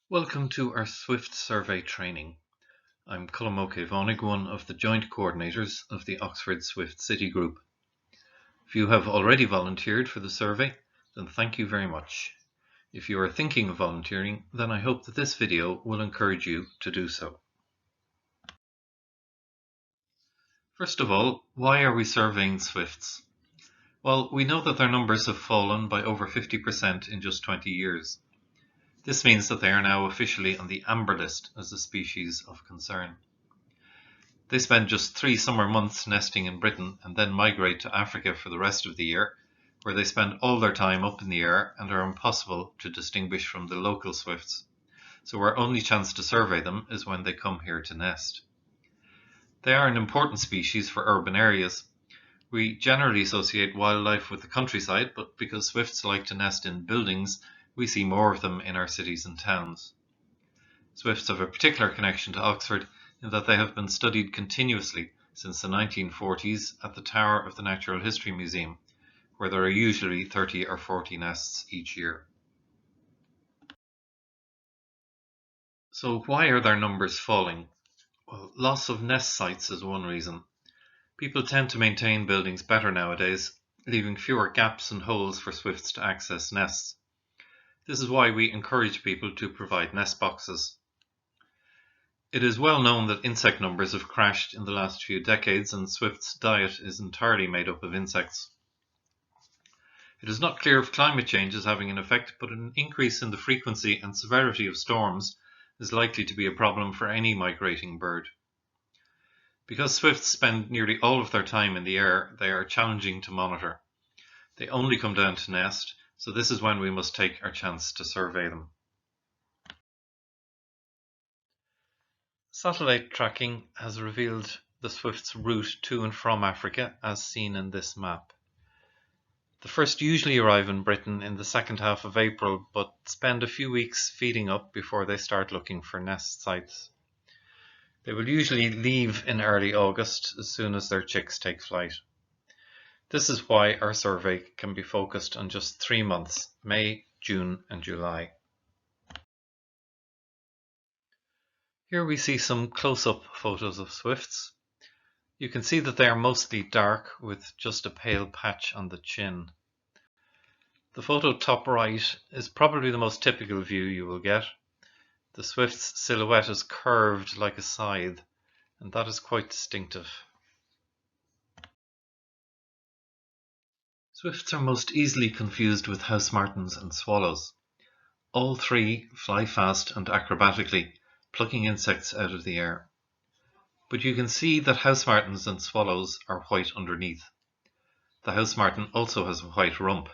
Welcome to our Swift survey training. I'm Colm Vaughan, one of the joint coordinators of the Oxford Swift City Group. If you have already volunteered for the survey, then thank you very much. If you are thinking of volunteering, then I hope that this video will encourage you to do so. First of all, why are we surveying Swifts? Well, we know that their numbers have fallen by over 50% in just 20 years. This means that they are now officially on the amber list as a species of concern. They spend just 3 summer months nesting in Britain and then migrate to Africa for the rest of the year, where they spend all their time up in the air and are impossible to distinguish from the local swifts. So our only chance to survey them is when they come here to nest. They are an important species for urban areas. We generally associate wildlife with the countryside, but because swifts like to nest in buildings, we see more of them in our cities and towns. Swifts have a particular connection to Oxford in that they have been studied continuously since the 1940s at the Tower of the Natural History Museum, where there are usually 30 or 40 nests each year. So why are their numbers falling? Well, loss of nest sites is one reason. People tend to maintain buildings better nowadays, leaving fewer gaps and holes for swifts to access nests. This is why we encourage people to provide nest boxes. It is well known that insect numbers have crashed in the last few decades, and swifts' diet is entirely made up of insects. It is not clear if climate change is having an effect, but an increase in the frequency and severity of storms is likely to be a problem for any migrating bird. Because swifts spend nearly all of their time in the air, they are challenging to monitor. They only come down to nest, so this is when we must take our chance to survey them. Satellite tracking has revealed the swift's route to and from Africa, as seen in this map. The first usually arrive in Britain in the second half of April, but spend a few weeks feeding up before they start looking for nest sites. They will usually leave in early August as soon as their chicks take flight. This is why our survey can be focused on just 3 months, May, June and July. Here we see some close-up photos of swifts. You can see that they are mostly dark with just a pale patch on the chin. The photo top right is probably the most typical view you will get. The swift's silhouette is curved like a scythe, and that is quite distinctive. Swifts are most easily confused with house martins and swallows. All three fly fast and acrobatically, plucking insects out of the air. But you can see that house martins and swallows are white underneath. The house martin also has a white rump.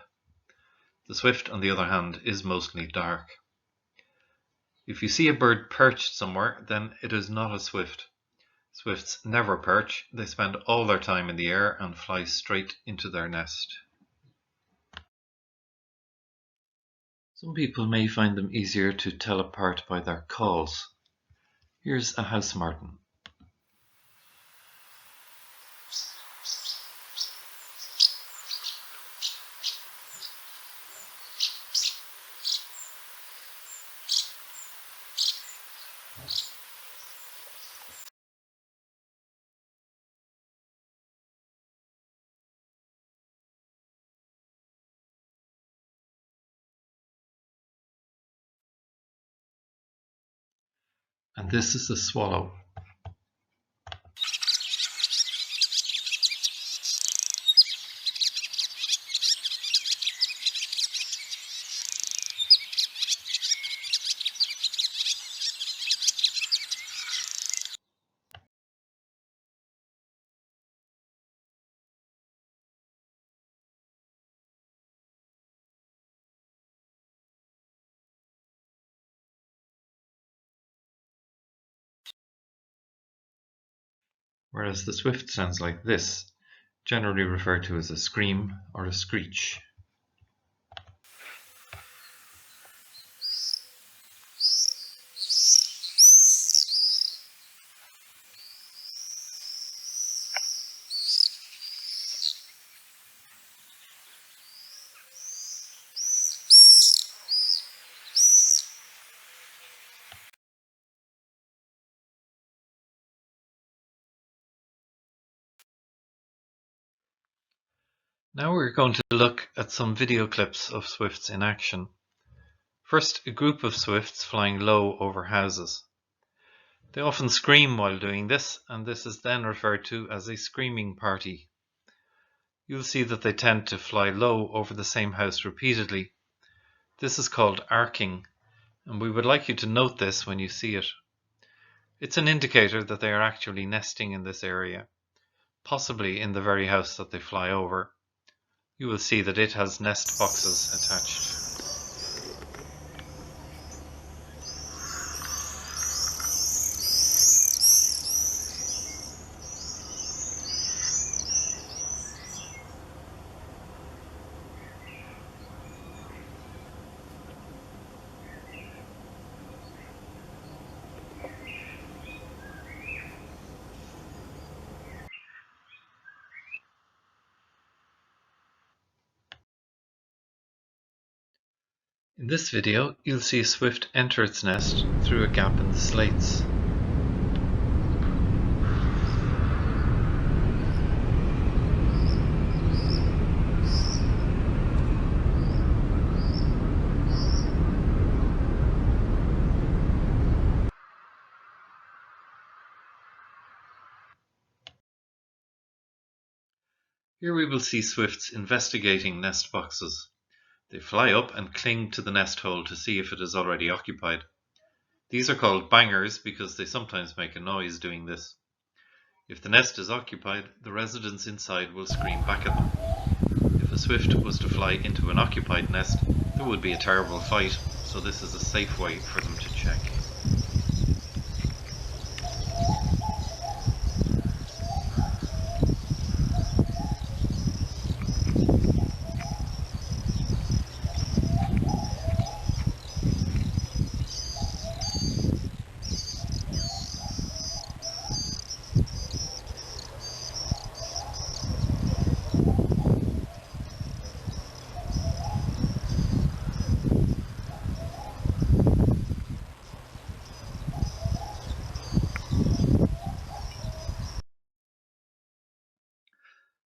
The swift, on the other hand, is mostly dark. If you see a bird perched somewhere, then it is not a swift. Swifts never perch, they spend all their time in the air and fly straight into their nest. Some people may find them easier to tell apart by their calls. Here's a house martin. And this is the swallow. Whereas the swift sounds like this, generally referred to as a scream or a screech. Now we're going to look at some video clips of swifts in action. First, a group of swifts flying low over houses. They often scream while doing this, and this is then referred to as a screaming party. You'll see that they tend to fly low over the same house repeatedly. This is called arcing, and we would like you to note this when you see it. It's an indicator that they are actually nesting in this area, possibly in the very house that they fly over. You will see that it has nest boxes attached. In this video, you'll see a swift enter its nest through a gap in the slates. Here we will see swifts investigating nest boxes. They fly up and cling to the nest hole to see if it is already occupied. These are called bangers because they sometimes make a noise doing this. If the nest is occupied, the residents inside will scream back at them. If a swift was to fly into an occupied nest, there would be a terrible fight, so this is a safe way for them to check.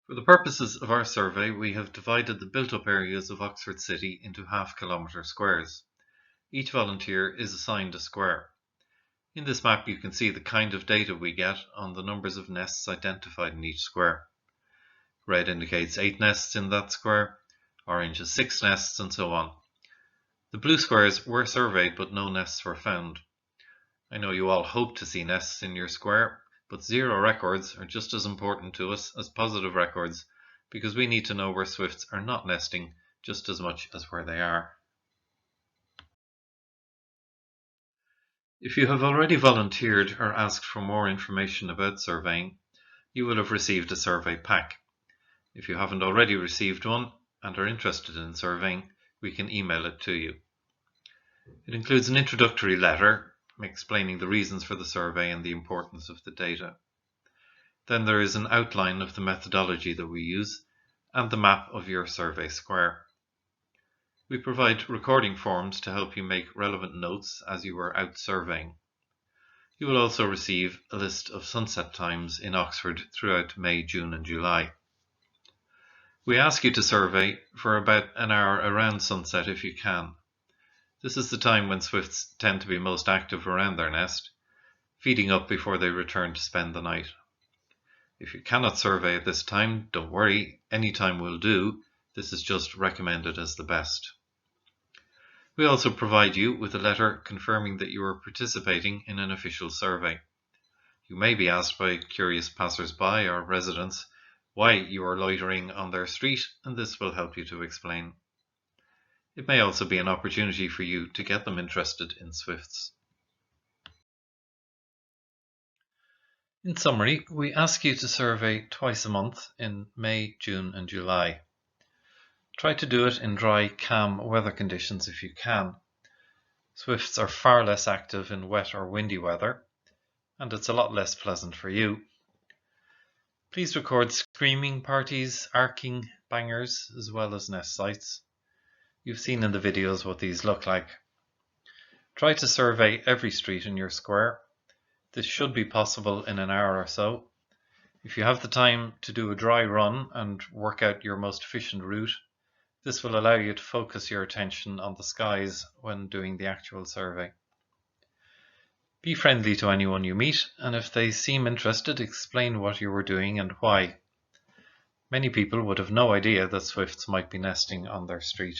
For the purposes of our survey, we have divided the built-up areas of Oxford City into half-kilometre squares. Each volunteer is assigned a square. In this map you can see the kind of data we get on the numbers of nests identified in each square. Red indicates 8 nests in that square, orange is 6 nests, and so on. The blue squares were surveyed but no nests were found. I know you all hope to see nests in your square, but zero records are just as important to us as positive records because we need to know where swifts are not nesting just as much as where they are. If you have already volunteered or asked for more information about surveying, you will have received a survey pack. If you haven't already received one and are interested in surveying, we can email it to you. It includes an introductory letter explaining the reasons for the survey and the importance of the data. Then there is an outline of the methodology that we use and the map of your survey square. We provide recording forms to help you make relevant notes as you are out surveying. You will also receive a list of sunset times in Oxford throughout May, June and July. We ask you to survey for about an hour around sunset if you can. This is the time when swifts tend to be most active around their nest, feeding up before they return to spend the night. If you cannot survey at this time, don't worry, any time will do. This is just recommended as the best. We also provide you with a letter confirming that you are participating in an official survey. You may be asked by curious passers-by or residents why you are loitering on their street, and this will help you to explain. It may also be an opportunity for you to get them interested in swifts. In summary, we ask you to survey twice a month in May, June and July. Try to do it in dry, calm weather conditions if you can. Swifts are far less active in wet or windy weather, and it's a lot less pleasant for you. Please record screaming parties, arcing, bangers, as well as nest sites. You've seen in the videos what these look like. Try to survey every street in your square. This should be possible in an hour or so. If you have the time to do a dry run and work out your most efficient route, this will allow you to focus your attention on the skies when doing the actual survey. Be friendly to anyone you meet, and if they seem interested, explain what you were doing and why. Many people would have no idea that swifts might be nesting on their street.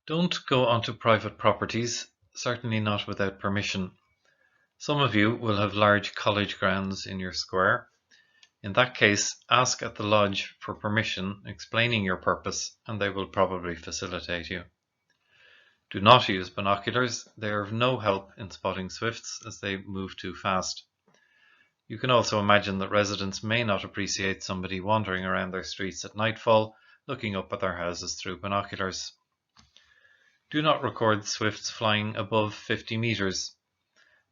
Don't go onto private properties, certainly not without permission. Some of you will have large college grounds in your square. In that case, ask at the lodge for permission, explaining your purpose, and they will probably facilitate you. Do not use binoculars. They are of no help in spotting swifts as they move too fast. You can also imagine that residents may not appreciate somebody wandering around their streets at nightfall, looking up at their houses through binoculars. Do not record swifts flying above 50 meters.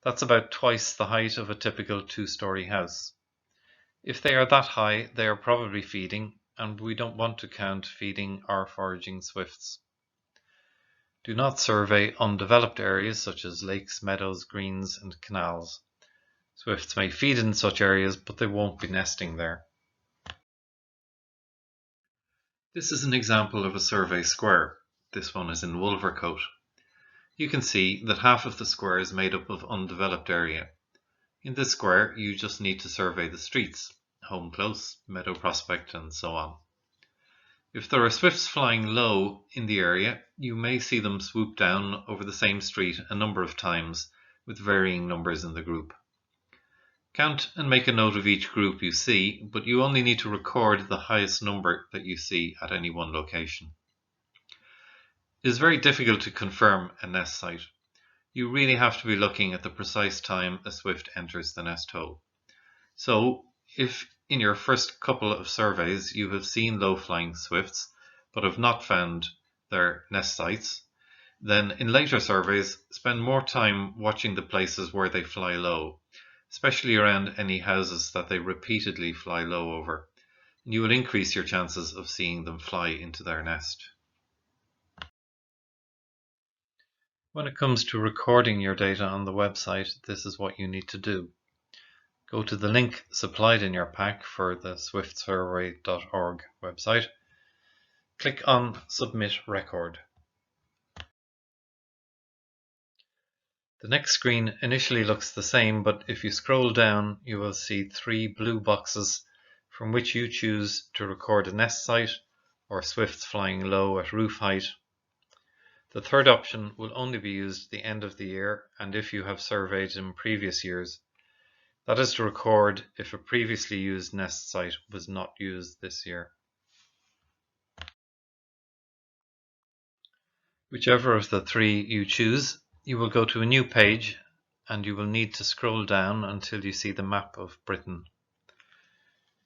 That's about twice the height of a typical two-story house. If they are that high, they are probably feeding, and we don't want to count feeding or foraging swifts. Do not survey undeveloped areas such as lakes, meadows, greens, and canals. Swifts may feed in such areas, but they won't be nesting there. This is an example of a survey square. This one is in Wolvercote. You can see that half of the square is made up of undeveloped area. In this square, you just need to survey the streets, Home Close, Meadow Prospect, and so on. If there are swifts flying low in the area, you may see them swoop down over the same street a number of times, with varying numbers in the group. Count and make a note of each group you see, but you only need to record the highest number that you see at any one location. It is very difficult to confirm a nest site. You really have to be looking at the precise time a swift enters the nest hole. So, if in your first couple of surveys you have seen low-flying swifts, but have not found their nest sites, then in later surveys spend more time watching the places where they fly low, especially around any houses that they repeatedly fly low over, and you will increase your chances of seeing them fly into their nest. When it comes to recording your data on the website, this is what you need to do. Go to the link supplied in your pack for the swiftsurvey.org website. Click on Submit Record. The next screen initially looks the same, but if you scroll down, you will see 3 blue boxes from which you choose to record a nest site or swifts flying low at roof height. The third option will only be used at the end of the year and if you have surveyed in previous years. That is to record if a previously used nest site was not used this year. Whichever of the 3 you choose, you will go to a new page and you will need to scroll down until you see the map of Britain.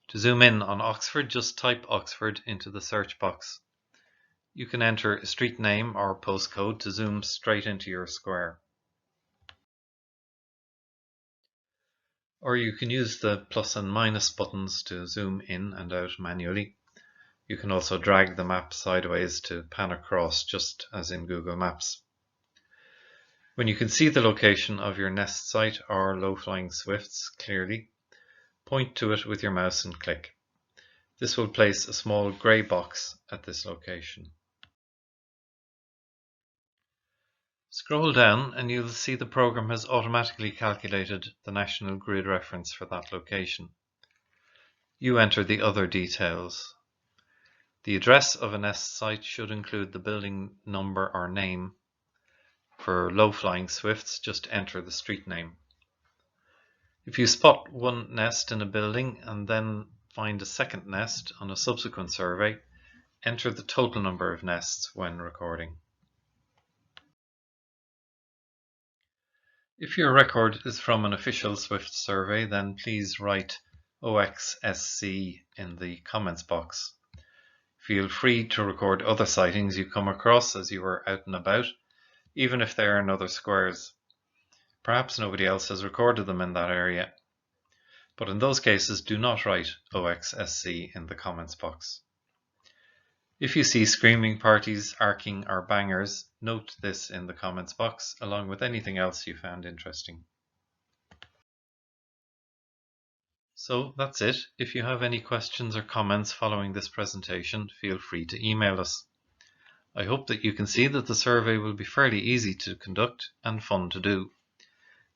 To zoom in on Oxford, just type Oxford into the search box. You can enter a street name or postcode to zoom straight into your square. Or you can use the plus and minus buttons to zoom in and out manually. You can also drag the map sideways to pan across, just as in Google Maps. When you can see the location of your nest site or low-flying swifts clearly, point to it with your mouse and click. This will place a small grey box at this location. Scroll down and you'll see the program has automatically calculated the national grid reference for that location. You enter the other details. The address of a nest site should include the building number or name. For low-flying swifts, just enter the street name. If you spot one nest in a building and then find a second nest on a subsequent survey, enter the total number of nests when recording. If your record is from an official Swift survey, then please write OXSC in the comments box. Feel free to record other sightings you come across as you are out and about, even if they are in other squares. Perhaps nobody else has recorded them in that area. But in those cases, do not write OXSC in the comments box. If you see screaming parties, arcing or bangers, note this in the comments box along with anything else you found interesting. So that's it. If you have any questions or comments following this presentation, feel free to email us. I hope that you can see that the survey will be fairly easy to conduct and fun to do.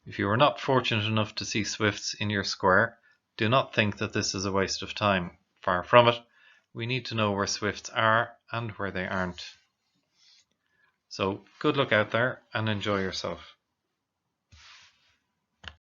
If you are not fortunate enough to see swifts in your square, do not think that this is a waste of time. Far from it. We need to know where swifts are and where they aren't. So good luck out there and enjoy yourself.